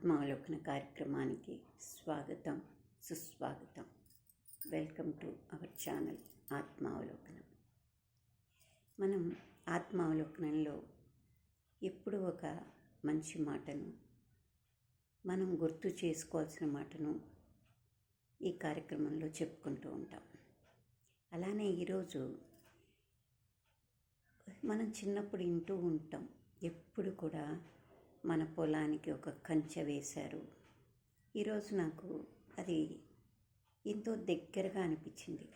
ఆత్మావలోకన కార్యక్రమానికి స్వాగతం, సుస్వాగతం. వెల్కమ్ టు అవర్ ఛానల్ ఆత్మావలోకనం. మనం ఆత్మావలోకనంలో ఎప్పుడు ఒక మంచి మాటను, మనం గుర్తు చేసుకోవాల్సిన మాటను ఈ కార్యక్రమంలో చెప్పుకుంటూ ఉంటాం. అలానే ఈరోజు మనం చిన్నప్పుడు వింటూ ఉంటాం, ఎప్పుడు కూడా మన పొలానికి ఒక కంచె వేశారు. ఈరోజు నాకు అది ఎంతో దగ్గరగా అనిపించింది.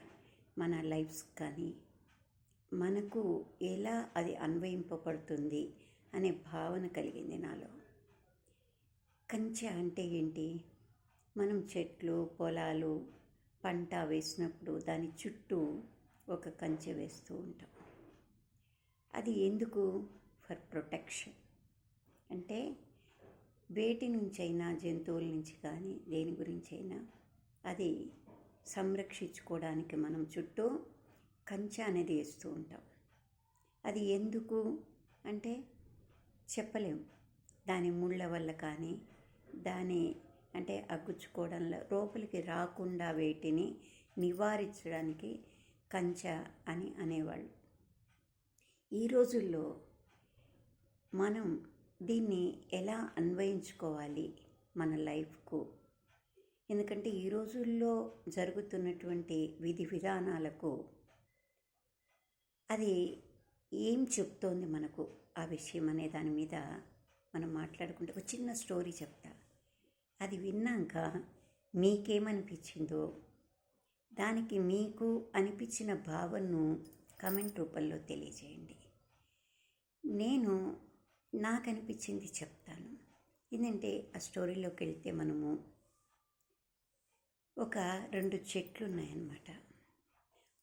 మన లైఫ్స్ కానీ మనకు ఎలా అది అన్వయింపబడుతుంది అనే భావన కలిగింది నాలో. కంచె అంటే ఏంటి? మనం చెట్లు, పొలాలు, పంట వేసినప్పుడు దాని చుట్టూ ఒక కంచె వేస్తూ ఉంటాం. అది ఎందుకు? For protection. అంటే వేటి నుంచైనా, జంతువుల నుంచి కానీ దేని గురించైనా అది సంరక్షించుకోవడానికి మనం చుట్టూ కంచె అనేది వేస్తూ ఉంటాం. అది ఎందుకు అంటే చెప్పలేం. దాని ముళ్ళ వల్ల కానీ, దాని అంటే అగ్గుచ్చుకోవడంలో లోపలికి రాకుండా వేటిని నివారించడానికి కంచె అని అనేవాళ్ళు. ఈ రోజుల్లో మనం దీన్ని ఎలా అన్వయించుకోవాలి మన లైఫ్కు? ఎందుకంటే ఈ రోజుల్లో జరుగుతున్నటువంటి విధి విధానాలకు అది ఏం చెప్తోంది మనకు ఆ విషయం అనే దాని మీద మనం మాట్లాడుకుంటే ఒక చిన్న స్టోరీ చెప్తా. అది విన్నాక మీకేమనిపించిందో, దానికి మీకు అనిపించిన భావనను కామెంట్ రూపంలో తెలియజేయండి. నేను నాకు అనిపించింది చెప్తాను. ఏంటంటే ఆ స్టోరీలోకి వెళ్తే మనము ఒక 2 చెట్లు ఉన్నాయన్నమాట.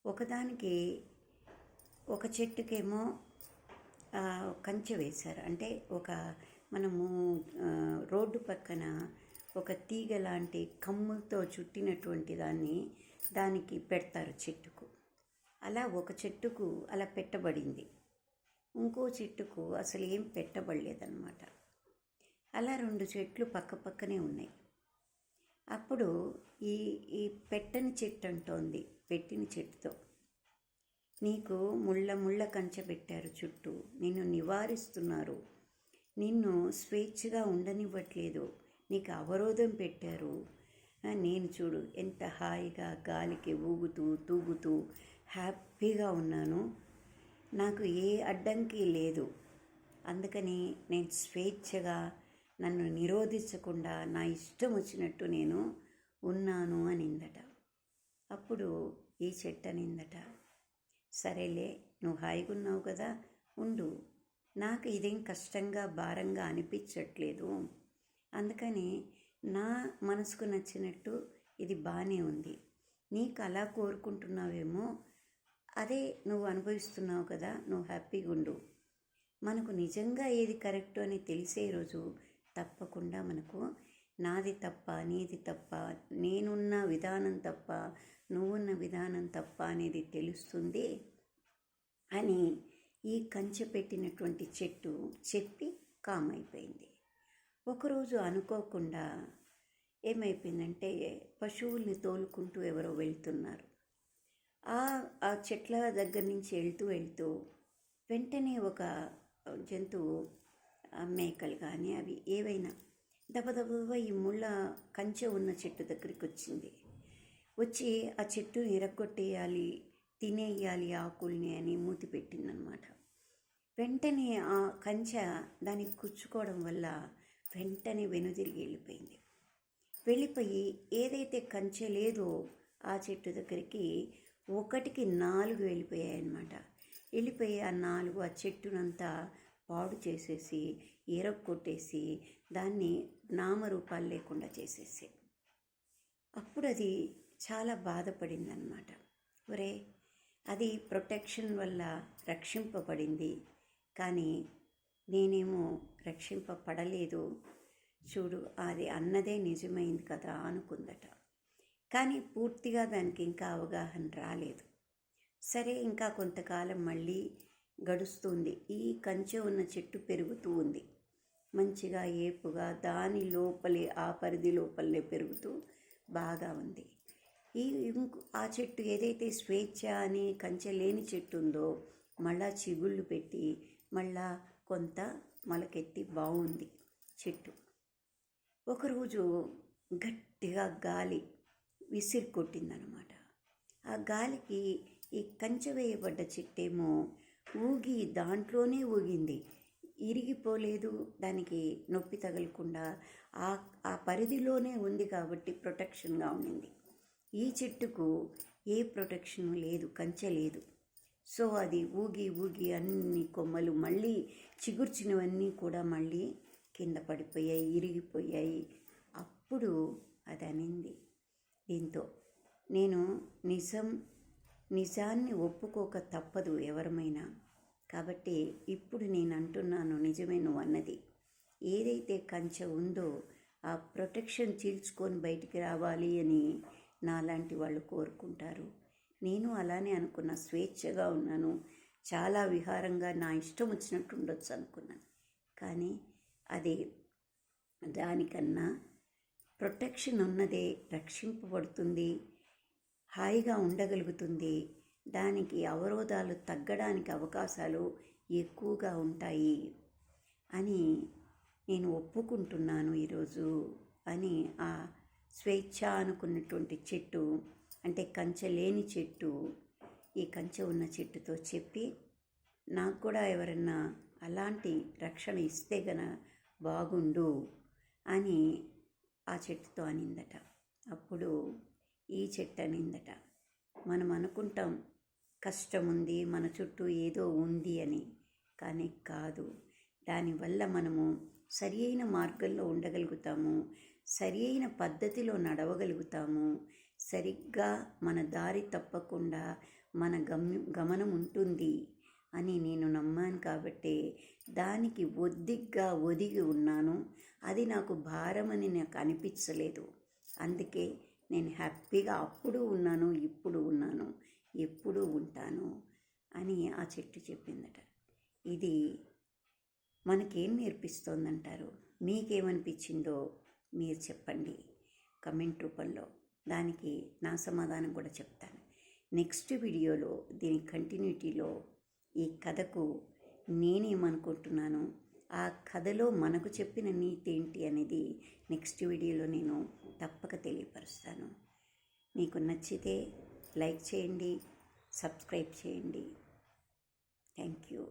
ఒకదానికి ఒక చెట్టుకేమో కంచె వేశారు. అంటే మనము రోడ్డు పక్కన ఒక తీగ లాంటి కమ్ముతో చుట్టినటువంటి దానికి పెడతారు చెట్టుకు. అలా ఒక చెట్టుకు అలా పెట్టబడింది, ఇంకో చెట్టుకు అసలు ఏం పెట్టబడలేదన్నమాట. అలా 2 చెట్లు పక్కనే ఉన్నాయి. అప్పుడు ఈ పెట్టని చెట్టు అంటోంది పెట్టిన చెట్టుతో, నీకు ముళ్ళ కంచె పెట్టారు చుట్టూ, నిన్ను నివారిస్తున్నారు, నిన్ను స్వేచ్ఛగా ఉండనివ్వట్లేదు, నీకు అవరోధం పెట్టారు. నేను చూడు ఎంత హాయిగా గాలికి ఊగుతూ తూగుతూ హ్యాపీగా ఉన్నాను, నాకు ఏ అడ్డంకి లేదు, అందుకని నేను స్వేచ్ఛగా, నన్ను నిరోధించకుండా నా ఇష్టం వచ్చినట్టు నేను ఉన్నాను అనిందట. అప్పుడు ఈ చెట్టు అనిందట, సరేలే నువ్వు హాయిగా ఉన్నావు కదా, ఉండు, నాకు ఇదేం కష్టంగా భారంగా అనిపించట్లేదు, అందుకని నా మనసుకు నచ్చినట్టు ఇది బాగానే ఉంది, నీకు అలా కోరుకుంటున్నావేమో, అదే నువ్వు అనుభవిస్తున్నావు కదా, నువ్వు హ్యాపీగా ఉండు. మనకు నిజంగా ఏది కరెక్ట్ అని తెలిసే రోజు తప్పకుండా మనకు నాది తప్ప, నీది తప్ప, నేనున్న విధానం తప్ప, నువ్వున్న విధానం తప్ప అనేది తెలుస్తుంది అని ఈ కంచె పెట్టినటువంటి చెట్టు చెప్పి కామైపోయింది. ఒకరోజు అనుకోకుండా ఏమైపోయిందంటే, పశువుల్ని తోలుకుంటూ ఎవరో వెళ్తున్నారు. ఆ చెట్ల దగ్గర నుంచి వెళ్తూ వెంటనే ఒక జంతువు, మేకలు కానీ అవి ఏవైనా దబదబ ఈ ముళ్ళ కంచె ఉన్న చెట్టు దగ్గరికి వచ్చి ఆ చెట్టు ఇరగొట్టేయాలి, తినేయాలి ఆకుల్ని అని మూతి పెట్టిందనమాట. వెంటనే ఆ కంచె దానికి కుచ్చుకోవడం వల్ల వెంటనే వెనుదిరిగి వెళ్ళిపోయి ఏదైతే కంచె లేదో ఆ చెట్టు దగ్గరికి 1కి 4 వెళ్ళిపోయాయన్నమాట. వెళ్ళిపోయి ఆ 4 ఆ చెట్టునంతా పాడు చేసేసి, ఎరగొట్టేసి, దాన్ని నామరూపాలు లేకుండా చేసేసి, అప్పుడు అది చాలా బాధపడిందన్నమాట. ఒరే, అది ప్రొటెక్షన్ వల్ల రక్షింపబడింది, కానీ నేనేమో రక్షింపబడలేదు, చూడు అది అన్నదే నిజమైంది కదా అనుకుందట. కానీ పూర్తిగా దానికి ఇంకా అవగాహన రాలేదు. సరే, ఇంకా కొంతకాలం మళ్ళీ గడుస్తుంది. ఈ కంచె ఉన్న చెట్టు పెరుగుతూ ఉంది. మంచిగా ఏపుగా దాని లోపలే ఆ పరిధి లోపలనే పెరుగుతూ బాగా ఉంది. ఆ చెట్టు ఏదైతే స్వేచ్ఛ అని కంచె లేని చెట్టు ఉందో మళ్ళా చిగుళ్ళు పెట్టి మళ్ళా కొంత మొలకెత్తి బాగుంది చెట్టు. ఒకరోజు గట్టిగా గాలి విసిరి కొట్టిందనమాట. ఆ గాలికి ఈ కంచె వేయబడ్డ చెట్టేమో ఊగి దాంట్లోనే ఊగింది, ఇరిగిపోలేదు, దానికి నొప్పి తగలకుండా ఆ పరిధిలోనే ఉంది కాబట్టి ప్రొటెక్షన్గా ఉండింది. ఈ చెట్టుకు ఏ ప్రొటెక్షన్ లేదు, కంచె లేదు. సో అది ఊగి ఊగి అన్ని కొమ్మలు మళ్ళీ చిగుర్చినవన్నీ కూడా మళ్ళీ కింద పడిపోయాయి, ఇరిగిపోయాయి. అప్పుడు అది అనింది, దీంతో నేను నిజాన్ని ఒప్పుకోక తప్పదు ఎవరమైనా. కాబట్టి ఇప్పుడు నేను అంటున్నాను, నిజమే నువ్వు అన్నది. ఏదైతే కంచె ఉందో ఆ ప్రొటెక్షన్ చీల్చుకొని బయటికి రావాలి అని నాలాంటి వాళ్ళు కోరుకుంటారు. నేను అలానే అనుకున్నా, స్వేచ్ఛగా ఉన్నాను, చాలా విహారంగా నా ఇష్టం వచ్చినట్టు ఉండొచ్చు అనుకున్నాను. కానీ అది దానికన్నా ప్రొటెక్షన్ ఉన్నదే రక్షింపబడుతుంది, హాయిగా ఉండగలుగుతుంది, దానికి అవరోధాలు తగ్గడానికి అవకాశాలు ఎక్కువగా ఉంటాయి అని నేను ఒప్పుకుంటున్నాను ఈరోజు అని ఆ స్వేచ్ఛ అనుకున్నటువంటి చెట్టు, అంటే కంచె లేని చెట్టు, ఈ కంచె ఉన్న చెట్టుతో చెప్పి నాకు కూడా ఎవరన్నా అలాంటి రక్షణ ఇస్తే గన బాగుండు అని ఆ చెట్టుతో అనిందట. అప్పుడు ఈ చెట్టు అనిందట, మనం అనుకుంటాం కష్టం ఉంది, మన చుట్టూ ఏదో ఉంది అని, కానీ కాదు. దానివల్ల మనము సరి అయిన మార్గంలో ఉండగలుగుతాము, సరి అయిన పద్ధతిలో నడవగలుగుతాము, సరిగ్గా మన దారి తప్పకుండా మన గమనం ఉంటుంది అని నేను నమ్మాను. కాబట్టి దానికి ఒదిగి ఉన్నాను. అది నాకు భారమని నాకు అనిపించలేదు. అందుకే నేను హ్యాపీగా అప్పుడు ఉన్నాను, ఇప్పుడు ఉన్నాను, ఎప్పుడూ ఉంటాను అని ఆ చెట్టు చెప్పిందట. ఇది మనకేం నేర్పిస్తోందంటారు? మీకేమనిపించిందో మీరు చెప్పండి కమెంట్ రూపంలో. దానికి నా సమాధానం కూడా చెప్తాను. నెక్స్ట్ వీడియోలో దీని కంటిన్యూటీలో ఈ కథకు నేనేమనుకుంటున్నాను, ఆ కథలో మనకు చెప్పిన నీతి ఏంటి అనేది నెక్స్ట్ వీడియోలో నేను తప్పక తెలియపరుస్తాను. మీకు నచ్చితే లైక్ చేయండి, సబ్స్క్రైబ్ చేయండి. Thank you.